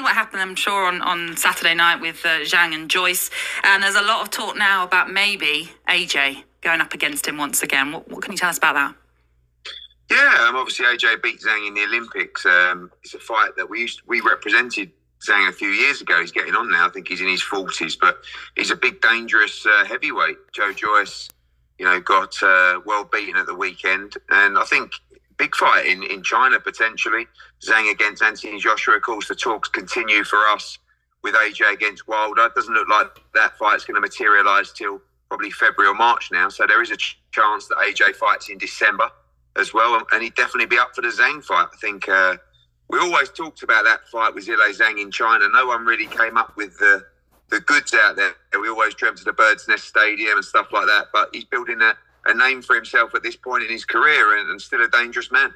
what happened, I'm sure, on Saturday night with Zhang and Joyce. And there's a lot of talk now about maybe AJ going up against him once again. What can you tell us about that? Yeah, obviously AJ beat Zhang in the Olympics. It's a fight that we represented Zhang a few years ago. He's getting on now. I think he's in his 40s, but he's a big, dangerous heavyweight. Joe Joyce, got well beaten at the weekend. And I think big fight in China, potentially. Zhang against Anthony Joshua. Of course, the talks continue for us with AJ against Wilder. It doesn't look like that fight's going to materialise till probably February or March now. So there is a chance that AJ fights in December as well. And he'd definitely be up for the Zhang fight. I think we always talked about that fight with Zhilei Zhang in China. No one really came up with the goods out there. We always dreamt of the Bird's Nest Stadium and stuff like that. But he's building a name for himself at this point in his career and still a dangerous man.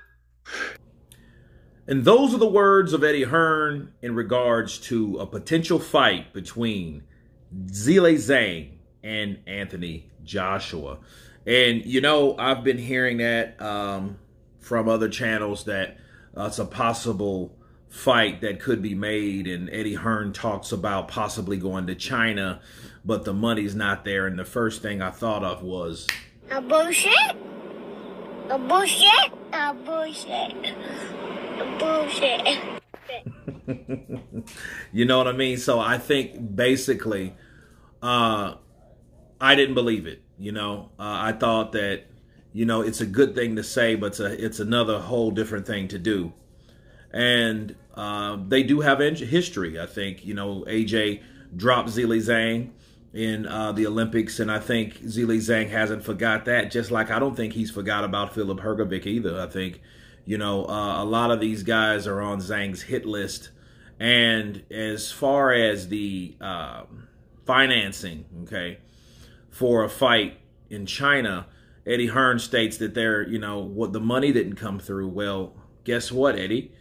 And those are the words of Eddie Hearn in regards to a potential fight between Zhilei Zhang and Anthony Joshua. And, I've been hearing that from other channels that it's a possible fight that could be made. And Eddie Hearn talks about possibly going to China, but the money's not there. And the first thing I thought of was... A bullshit? A bullshit? A bullshit. A bullshit. You know what I mean? So I think basically I didn't believe it. I thought that, it's a good thing to say, but it's another whole different thing to do. And they do have history. I think, AJ dropped Zhilei Zhang in the Olympics, and I think Zhilei Zhang hasn't forgot that, just like I don't think he's forgot about Filip Hrgovic either. I think, a lot of these guys are on Zhang's hit list. And as far as the financing, for a fight in China, Eddie Hearn states that what the money didn't come through. Well, guess what, Eddie?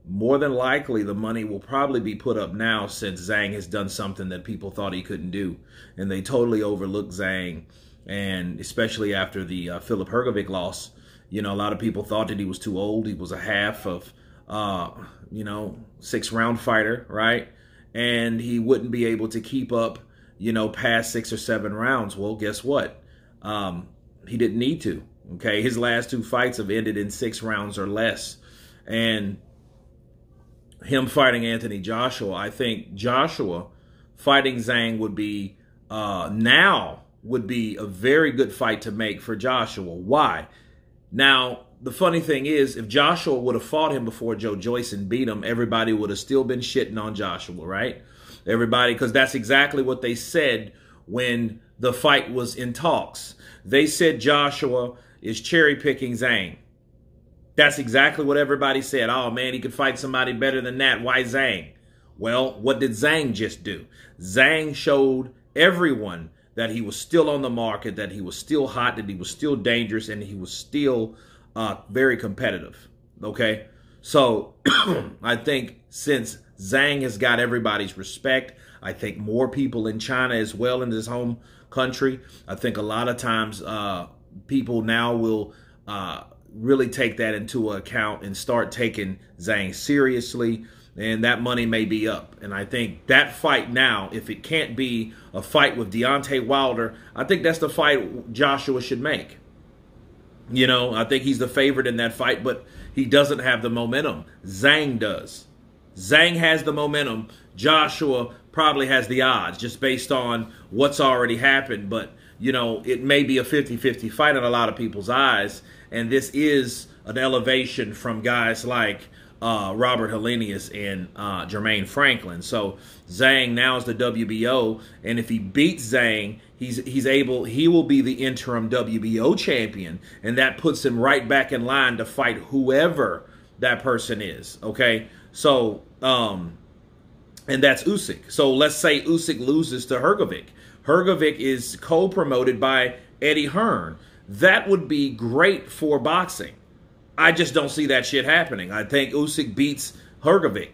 More than likely, the money will probably be put up now since Zhang has done something that people thought he couldn't do. And they totally overlooked Zhang. And especially after the Filip Hrgovic loss, a lot of people thought that he was too old. He was a half of, 6-round fighter, right? And he wouldn't be able to keep up, past 6 or 7 rounds. Well, guess what? He didn't need to, His last 2 fights have ended in 6 rounds or less. And him fighting Anthony Joshua, I think Joshua fighting Zhang would be a very good fight to make for Joshua. Why? Now, the funny thing is, if Joshua would have fought him before Joe Joyce and beat him, everybody would have still been shitting on Joshua, right? Everybody, because that's exactly what they said when the fight was in talks. They said Joshua is cherry-picking Zhang. That's exactly what everybody said. Oh, man, he could fight somebody better than that. Why Zhang? Well, what did Zhang just do? Zhang showed everyone that he was still on the market, that he was still hot, that he was still dangerous, and he was still very competitive. So I think since Zhang has got everybody's respect, I think more people in China as well, in his home country, I think a lot of times people now will really take that into account and start taking Zhang seriously, and that money may be up. And I think that fight now, if it can't be a fight with Deontay Wilder, I think that's the fight Joshua should make. I think he's the favorite in that fight, but he doesn't have the momentum. Zhang does. Zhang has the momentum. Joshua probably has the odds just based on what's already happened. But, it may be a 50-50 fight in a lot of people's eyes. And this is an elevation from guys like Robert Helenius and Jermaine Franklin. So Zhang now is the WBO, and if he beats Zhang, he will be the interim WBO champion, and that puts him right back in line to fight whoever that person is. So and that's Usyk. So let's say Usyk loses to Hrgovic. Hrgovic is co-promoted by Eddie Hearn. That would be great for boxing. I just don't see that shit happening. I think Usyk beats Hrgovic.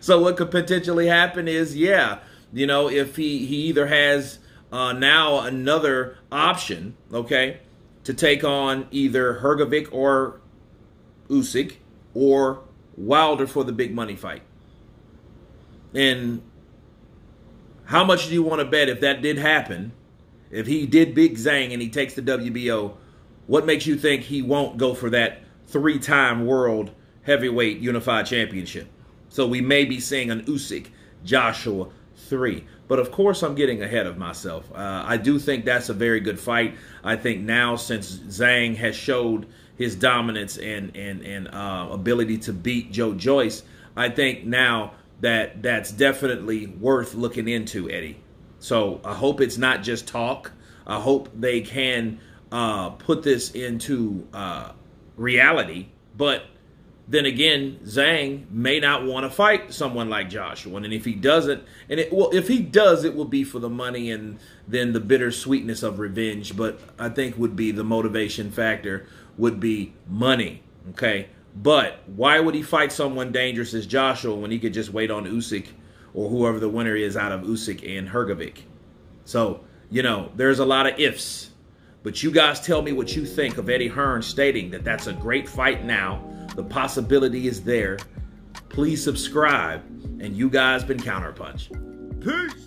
So what could potentially happen is, if he either has now another option, to take on either Hrgovic or Usyk or Wilder for the big money fight. And how much do you want to bet if that did happen, if he did beat Zhang and he takes the WBO, what makes you think he won't go for that 3-time world heavyweight unified championship? So we may be seeing an Usyk Joshua 3. But of course, I'm getting ahead of myself. I do think that's a very good fight. I think now, since Zhang has showed his dominance and ability to beat Joe Joyce, I think now that's definitely worth looking into, Eddie. So I hope it's not just talk. I hope they can put this into reality. But then again, Zhang may not want to fight someone like Joshua, and if he doesn't, if he does, it will be for the money and then the bittersweetness of revenge. But I think would be the motivation factor would be money. Okay, but why would he fight someone dangerous as Joshua when he could just wait on Usyk or whoever the winner is out of Usyk and Hrgovic? So there's a lot of ifs. But you guys tell me what you think of Eddie Hearn stating that that's a great fight now. The possibility is there. Please subscribe. And you guys been Counterpunch. Peace.